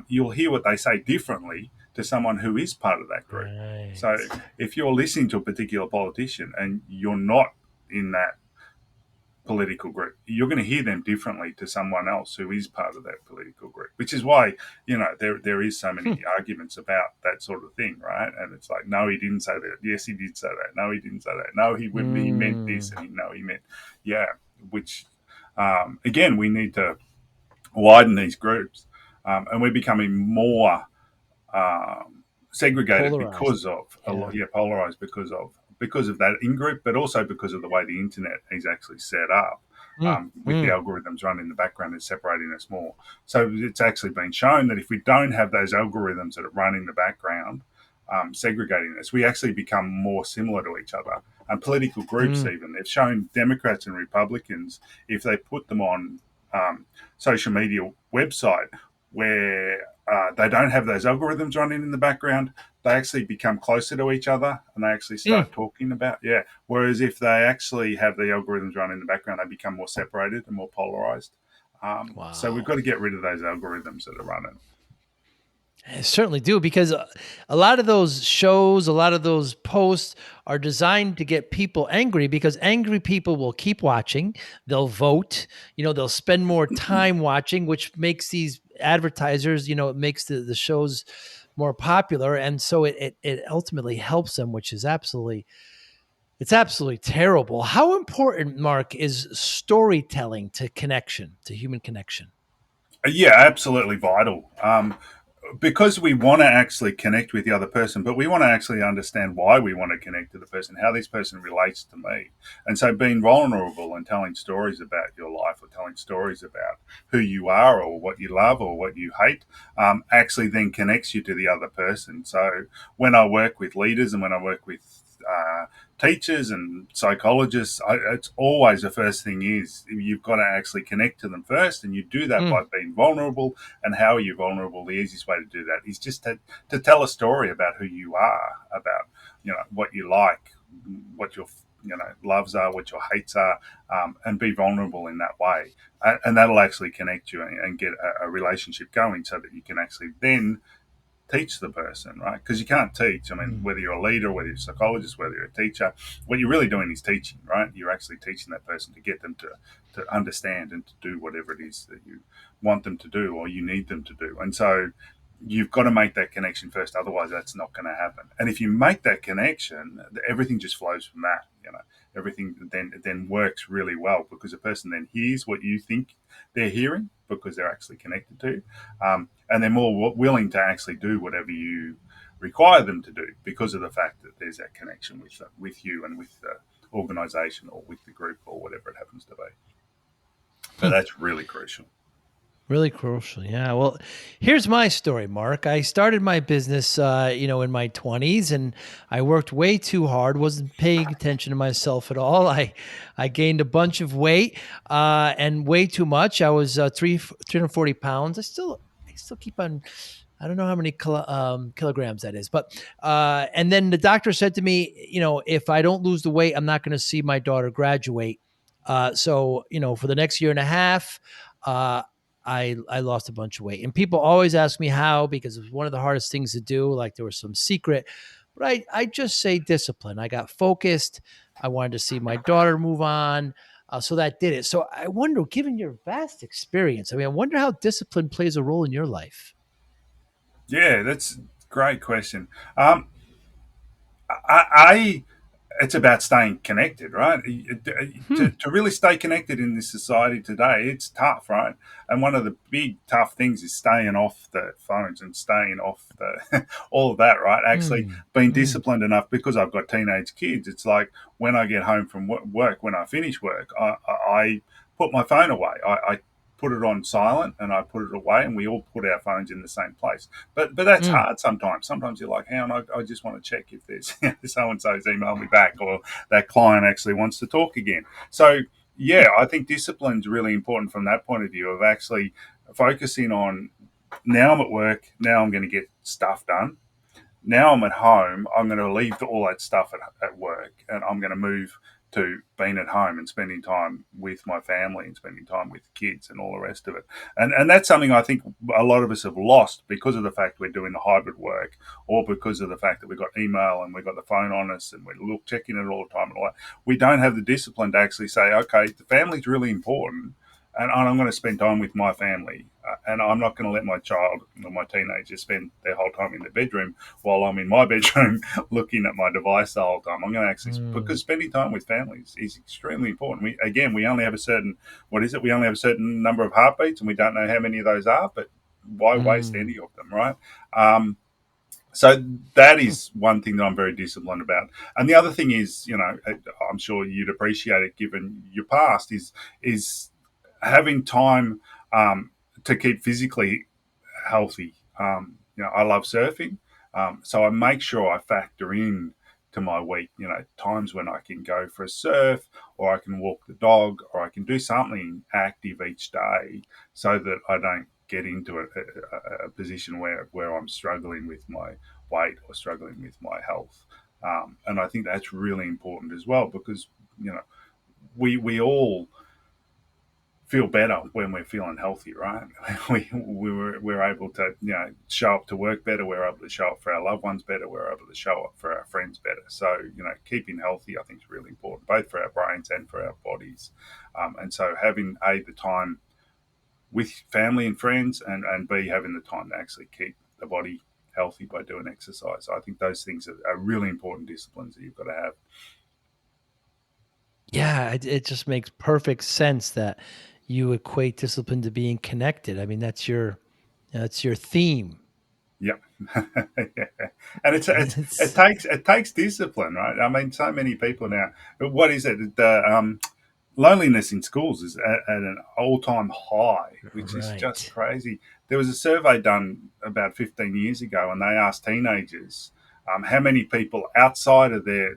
You'll hear what they say differently to someone who is part of that group. So Right. if you're listening to a particular politician and you're not in that political group, you're going to hear them differently to someone else who is part of that political group. Which is why there is so Hmm. many arguments about that sort of thing, right? And it's like, no, he didn't say that. Yes, he did say that. No, he didn't say that. No, he meant this, Mm. and no, he meant yeah. Which again, we need to widen these groups, and we're becoming more segregated Polarized. because of a Yeah. lot, yeah, polarized because of that in group, but also because of the way the internet is actually set up. Mm. With the Mm. algorithms running in the background and separating us more. So it's actually been shown that if we don't have those algorithms that run in the background, segregating us, we actually become more similar to each other. And political groups, Mm. even, they've shown Democrats and Republicans, if they put them on social media website where they don't have those algorithms running in the background, they actually become closer to each other, and they actually Mm. start talking about, yeah. Whereas if they actually have the algorithms running in the background, they become more separated and more polarized. So we've Wow. got to get rid of those algorithms that are running. I certainly do, because a lot of those shows, a lot of those posts are designed to get people angry, because angry people will keep watching. They'll vote, they'll spend more time watching, which makes these advertisers, it makes the shows more popular. And so it ultimately helps them, which is it's absolutely terrible. How important, Mark, is storytelling to connection, to human connection? Yeah, absolutely vital. because we want to actually connect with the other person, but we want to actually understand why we want to connect to the person, how this person relates to me. And so being vulnerable and telling stories about your life, or telling stories about who you are or what you love or what you hate, actually then connects you to the other person. So when I work with leaders and when I work with teachers and psychologists, it's always the first thing is you've got to actually connect to them first, and you do that Mm, by being vulnerable. And how are you vulnerable? The easiest way to do that is just to tell a story about who you are, about what you like, what your loves are, what your hates are, and be vulnerable in that way, and that'll actually connect you and get a relationship going, so that you can actually then teach the person, right? Because you can't teach. I mean, mm, whether you're a leader, whether you're a psychologist, whether you're a teacher, what you're really doing is teaching, right? You're actually teaching that person to get them to understand and to do whatever it is that you want them to do or you need them to do. And so you've got to make that connection first. Otherwise, that's not going to happen. And if you make that connection, everything just flows from that. Everything then works really well, because the person then hears what you think they're hearing, because they're actually connected to you. And they're more willing to actually do whatever you require them to do, because of the fact that there's that connection with you and with the organisation or with the group or whatever it happens to be. But hmm. that's really crucial. Really crucial. Yeah. Well, here's my story, Mark. I started my business, in my 20s, and I worked way too hard. Wasn't paying attention to myself at all. I gained a bunch of weight, and way too much. I was 340 pounds. I still keep on. I don't know how many kilograms that is, but and then the doctor said to me, if I don't lose the weight, I'm not going to see my daughter graduate. So for the next year and a half. Uh, I lost a bunch of weight. And people always ask me how, because it was one of the hardest things to do. Like there was some secret, but I just say discipline. I got focused. I wanted to see my daughter move on. So that did it. So I wonder, given your vast experience, I wonder how discipline plays a role in your life. Yeah, that's a great question. I it's about staying connected, right? Hmm. To really stay connected in this society today, it's tough, right? And one of the big tough things is staying off the phones and staying off the all of that, right? Actually, Hmm. being Hmm. disciplined enough, because I've got teenage kids. It's like when I get home from work, when I finish work, I put my phone away. I put it on silent and I put it away, and we all put our phones in the same place. But that's Hmm. hard sometimes. Sometimes you're like, hey, I just want to check if there's so and so's emailed me back, or that client actually wants to talk again. So yeah, I think discipline is really important from that point of view, of actually focusing on, now I'm at work, now I'm going to get stuff done. Now I'm at home, I'm going to leave all that stuff at work, and I'm going to move to being at home and spending time with my family and spending time with kids and all the rest of it. And that's something I think a lot of us have lost, because of the fact we're doing the hybrid work, or because of the fact that we've got email and we've got the phone on us and we're checking it all the time and all that. We don't have the discipline to actually say, okay, the family's really important, and I'm going to spend time with my family. And I'm not going to let my child or my teenager spend their whole time in the bedroom while I'm in my bedroom looking at my device the whole time. I'm going to actually, Hmm. because spending time with families is extremely important. We only have a certain, what is it? We only have a certain number of heartbeats, and we don't know how many of those are, but why waste Hmm. any of them, right? Um, so that is one thing that I'm very disciplined about. And the other thing is, I'm sure you'd appreciate it given your past, is having time to keep physically healthy. I love surfing, so I make sure I factor in to my week. Times when I can go for a surf, or I can walk the dog, or I can do something active each day, so that I don't get into a position where I'm struggling with my weight or struggling with my health. And I think that's really important as well, because you know we all feel better when we're feeling healthy, right? We're able to show up to work better. We're able to show up for our loved ones better. We're able to show up for our friends better. So keeping healthy, I think, is really important, both for our brains and for our bodies. And so having the time with family and friends, and b having the time to actually keep the body healthy by doing exercise. I think those things are really important disciplines that you've got to have. Yeah, it just makes perfect sense that you equate discipline to being connected. That's your theme. Yeah. And It's it takes discipline, right? I mean, so many people now. What is it? Loneliness in schools is at an all-time high, which is just right. crazy. There was a survey done about 15 years ago, and they asked teenagers how many people outside of their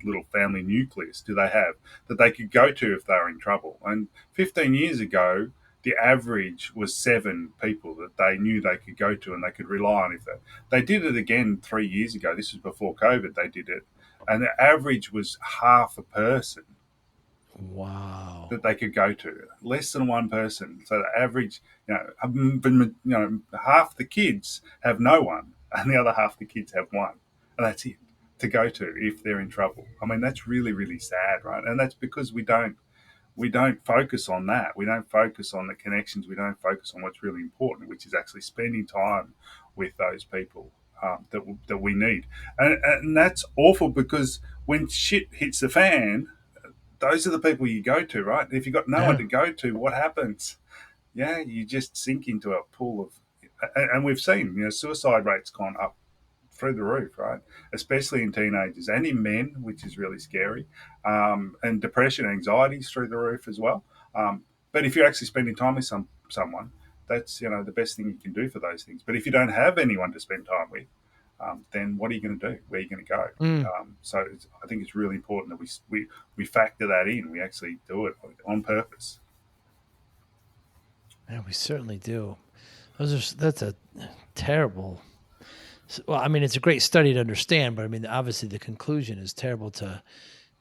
little family nucleus do they have that they could go to if they were in trouble. And 15 years ago, the average was 7 people that they knew they could go to and they could rely on. If they did it again 3 years ago, this was before COVID, they did it, and the average was half a person Wow. that they could go to, less than one person. So the average, half the kids have no one, and the other half the kids have one, and that's it to go to if they're in trouble. I mean, that's really really sad, right? And that's because we don't focus on that. We don't focus on the connections. We don't focus on what's really important, which is actually spending time with those people that we need. And that's awful because when shit hits the fan, those are the people you go to, right? If you've got no one Yeah. to go to, what happens? Yeah, you just sink into a pool of, and we've seen, suicide rates gone up through the roof, right? Especially in teenagers and in men, which is really scary. And depression, anxieties through the roof as well. But if you're actually spending time with someone, that's the best thing you can do for those things. But if you don't have anyone to spend time with, then what are you going to do? Where are you going to go? Mm. So I think it's really important that we factor that in. We actually do it on purpose. Yeah, we certainly do. That's a terrible. Well, I mean, it's a great study to understand, but I mean, obviously, the conclusion is terrible to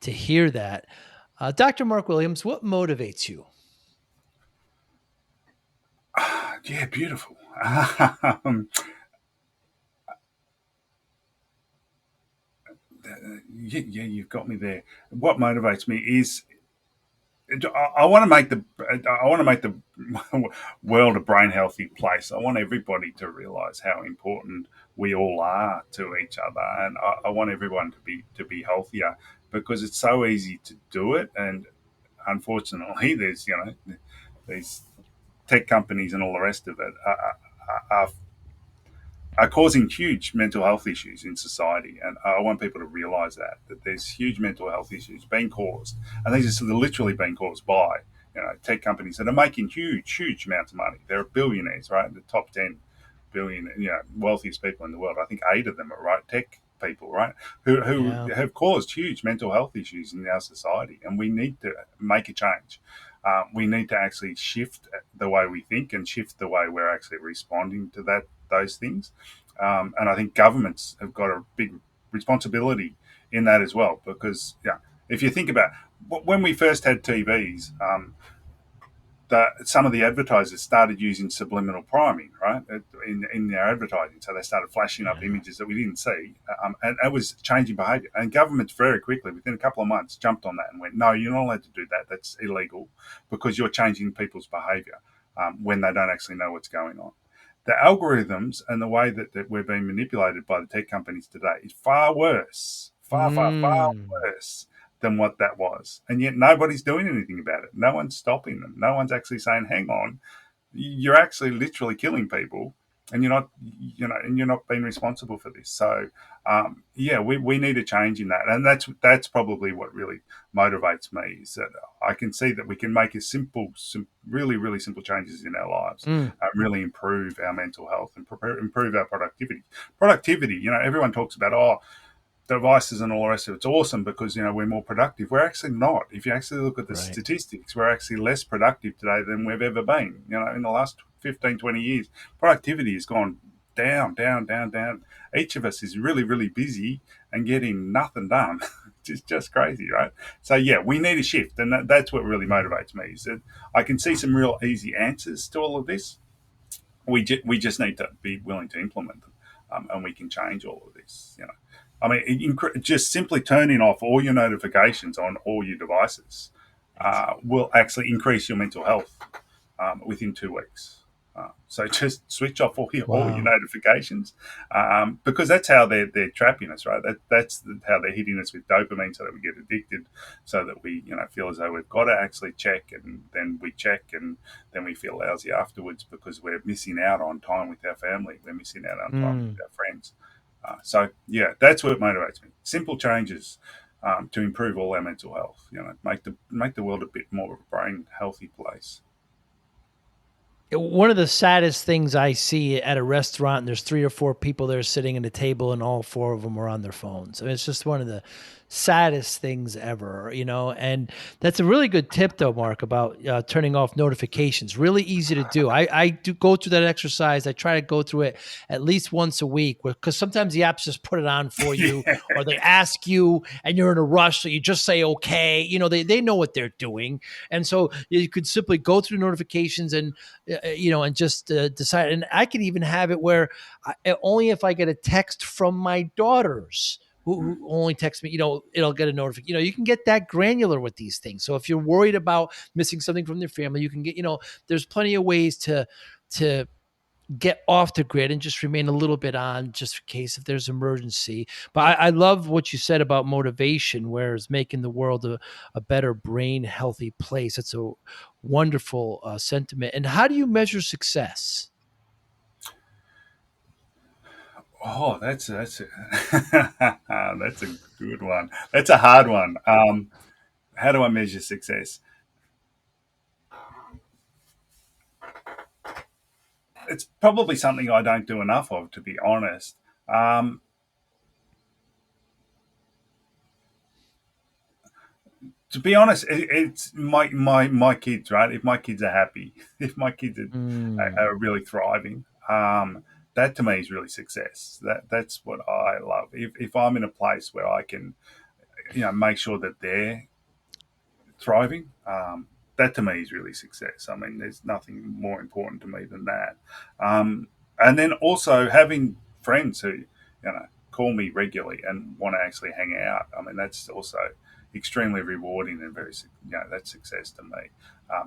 hear that. Dr. Mark Williams, what motivates you? Yeah, beautiful. Yeah, you've got me there. What motivates me is I want to make the world a brain healthy place. I want everybody to realize how important we all are to each other, and I want everyone to be healthier because it's so easy to do it. And unfortunately, there's these tech companies and all the rest of it are causing huge mental health issues in society. And I want people to realize that there's huge mental health issues being caused. And these are literally being caused by, tech companies that are making huge, huge amounts of money. They're billionaires, right? The top 10 billion, wealthiest people in the world. I think 8 of them are right tech people, right? Who Yeah. have caused huge mental health issues in our society. And we need to make a change. We need to actually shift the way we think and shift the way we're actually responding to those things. And I think governments have got a big responsibility in that as well. Because if you think about when we first had TVs, some of the advertisers started using subliminal priming, right, in their advertising. So they started flashing up Yeah. images that we didn't see, and it was changing behaviour. And governments very quickly, within a couple of months, jumped on that and went, "No, you're not allowed to do that. That's illegal because you're changing people's behaviour when they don't actually know what's going on." The algorithms and the way that we're being manipulated by the tech companies today is far worse, far, far, far Mm. worse than what that was. And yet nobody's doing anything about it. No one's stopping them. No one's actually saying, hang on, you're actually literally killing people and you're not being responsible for this. So yeah, we need a change in that. And that's probably what really motivates me is that I can see that we can make some really, really simple changes in our lives Mm. and really improve our mental health and improve our productivity. Everyone talks about, devices and all the rest of it. It's awesome because we're more productive. We're actually not. If you actually look at the Right. statistics, we're actually less productive today than we've ever been. In the last 15, 20 years, productivity has gone down, down, down, down. Each of us is really, really busy and getting nothing done. It's just crazy, right? So yeah, we need a shift, and that's what really motivates me. Is that I can see some real easy answers to all of this. We just need to be willing to implement them, and we can change all of this. I mean, just simply turning off all your notifications on all your devices Right. will actually increase your mental health within 2 weeks. So just switch off all your Wow. notifications, because that's how they're trapping us, right? That's how they're hitting us with dopamine, so that we get addicted, so that we feel as though we've got to actually check, and then we check, and then we feel lousy afterwards because we're missing out on time with our family, we're missing out on time with Mm. our friends. So yeah, that's what motivates me. Simple changes to improve all our mental health. Make the world a bit more of a brain healthy place. One of the saddest things I see at a restaurant, and there's 3 or 4 people there sitting at a table, and all 4 of them are on their phones. I mean, it's just one of the saddest things ever, and that's a really good tip though, Mark, about, turning off notifications. Really easy to do. I do go through that exercise. I try to go through it at least once a week, because sometimes the apps just put it on for you, Yeah, or they ask you and you're in a rush, so you just say, "Okay." They know what they're doing, and so you could simply go through notifications and just decide. And I could even have it where only if I get a text from my daughters who only text me, it'll get a notification. You can get that granular with these things. So if you're worried about missing something from their family, you can get, there's plenty of ways to get off the grid and just remain a little bit on, just in case if there's emergency. But I love what you said about motivation, whereas making the world a better brain healthy place. It's a wonderful sentiment. And how do you measure success? oh, that's that's a good one. That's a hard one. How do I measure success? It's probably something I don't do enough of, to be honest. Um, to be honest, it's my kids, right? If my kids are happy, if my kids Mm, are really thriving, that to me is really success. That's what I love. If I'm in a place where I can, make sure that they're thriving, that to me is really success. I mean, there's nothing more important to me than that. And then also having friends who, call me regularly and want to actually hang out. I mean, that's also extremely rewarding and very, that's success to me.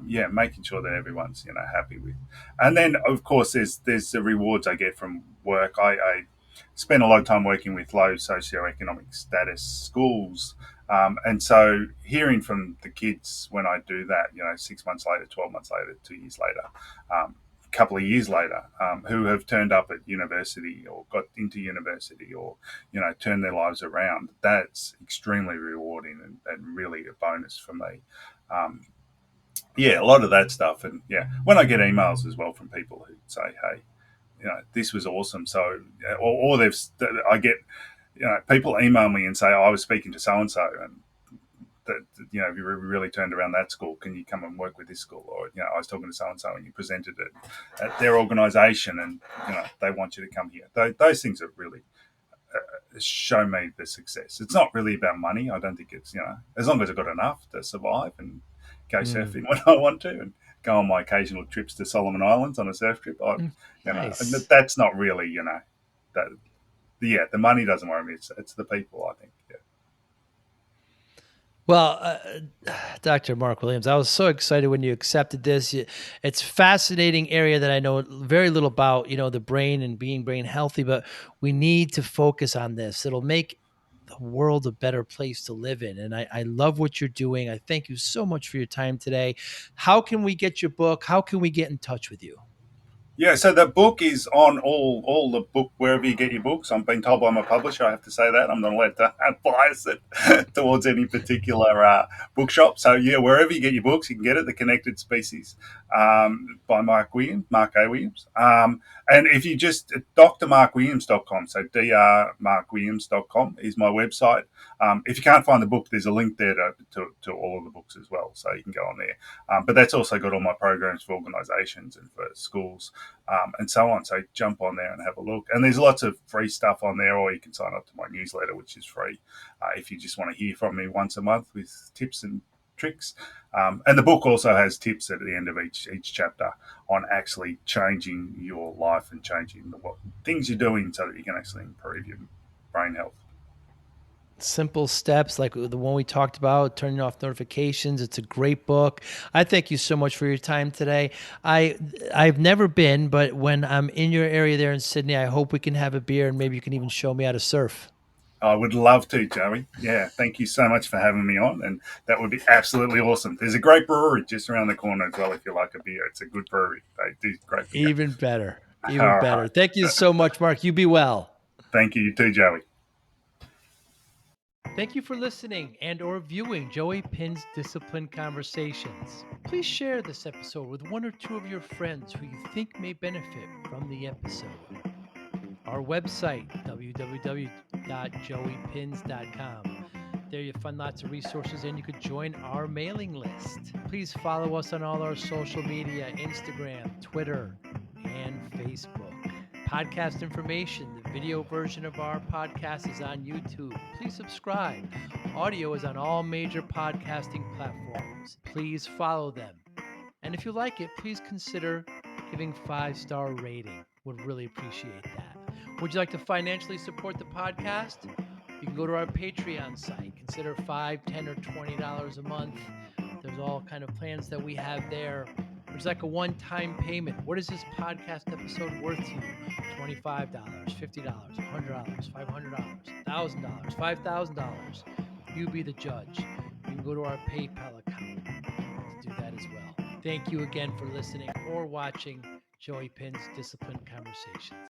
Yeah, making sure that everyone's happy with, and then of course there's the rewards I get from work. I spend a lot of time working with low socioeconomic status schools, and so hearing from the kids when I do that, 6 months later, 12 months later, 2 years later, a couple of years later, who have turned up at university or got into university or, turned their lives around, that's extremely rewarding and really a bonus for me. Um, yeah, a lot of that stuff. And yeah, when I get emails as well from people who say, hey, this was awesome. So, or I get, people email me and say, oh, I was speaking to so and so, and that you really turned around that school. Can you come and work with this school? Or I was talking to so and so, and you presented it at their organisation, and they want you to come here. Those things are really show me the success. It's not really about money. I don't think it's as long as I've got enough to survive and go mm, surfing when I want to, and go on my occasional trips to Solomon Islands on a surf trip. mm. Nice. That's not really that. Yeah, the money doesn't worry me. It's the people, I think. Yeah. Well, Dr. Mark Williams, I was so excited when you accepted this. It's fascinating area that I know very little about, the brain and being brain healthy, but we need to focus on this. It'll make the world a better place to live in. And I love what you're doing. I thank you so much for your time today. How can we get your book? How can we get in touch with you? Yeah, so the book is on all the book wherever you get your books. I'm being told by my publisher I have to say that. I'm not allowed to bias it towards any particular bookshop. So yeah, wherever you get your books, you can get it. The Connected Species, by Mark A. Williams. And if you just drmarkwilliams.com, so drmarkwilliams.com is my website. If you can't find the book, there's a link there to all of the books as well, so you can go on there. But that's also got all my programs for organisations and for schools, and so on. So jump on there and have a look. And there's lots of free stuff on there, or you can sign up to my newsletter, which is free, if you just want to hear from me once a month with tips and tricks. And the book also has tips at the end of each chapter on actually changing your life and changing what things you're doing so that you can actually improve your brain health. Simple steps like the one we talked about, turning off notifications. It's a great book. I thank you so much for your time today. I've never been, but when I'm in your area there in Sydney, I hope we can have a beer and maybe you can even show me how to surf. I would love to, Joey. Yeah, thank you so much for having me on, and that would be absolutely awesome. There's a great brewery just around the corner as well if you like a beer. It's a good brewery. They do great beer. Even better. Even All better. right. Thank you so much, Mark. You be well. Thank you. You too, Joey. Thank you for listening and or viewing Joey Pinz Discipline Conversations. Please share this episode with one or two of your friends who you think may benefit from the episode. Our website, www.joeypins.com. There you'll find lots of resources and you could join our mailing list. Please follow us on all our social media, Instagram, Twitter, and Facebook. Podcast information, the video version of our podcast is on YouTube. Please subscribe. Audio is on all major podcasting platforms. Please follow them. And if you like it, please consider giving 5-star rating. Would really appreciate that. Would you like to financially support the podcast? You can go to our Patreon site. Consider $5, $10, or $20 a month. There's all kind of plans that we have there. There's like a one-time payment. What is this podcast episode worth to you? $25, $50, $100, $500, $1,000, $5,000. You be the judge. You can go to our PayPal account to do that as well. Thank you again for listening or watching Joey Pinz Discipline Conversations.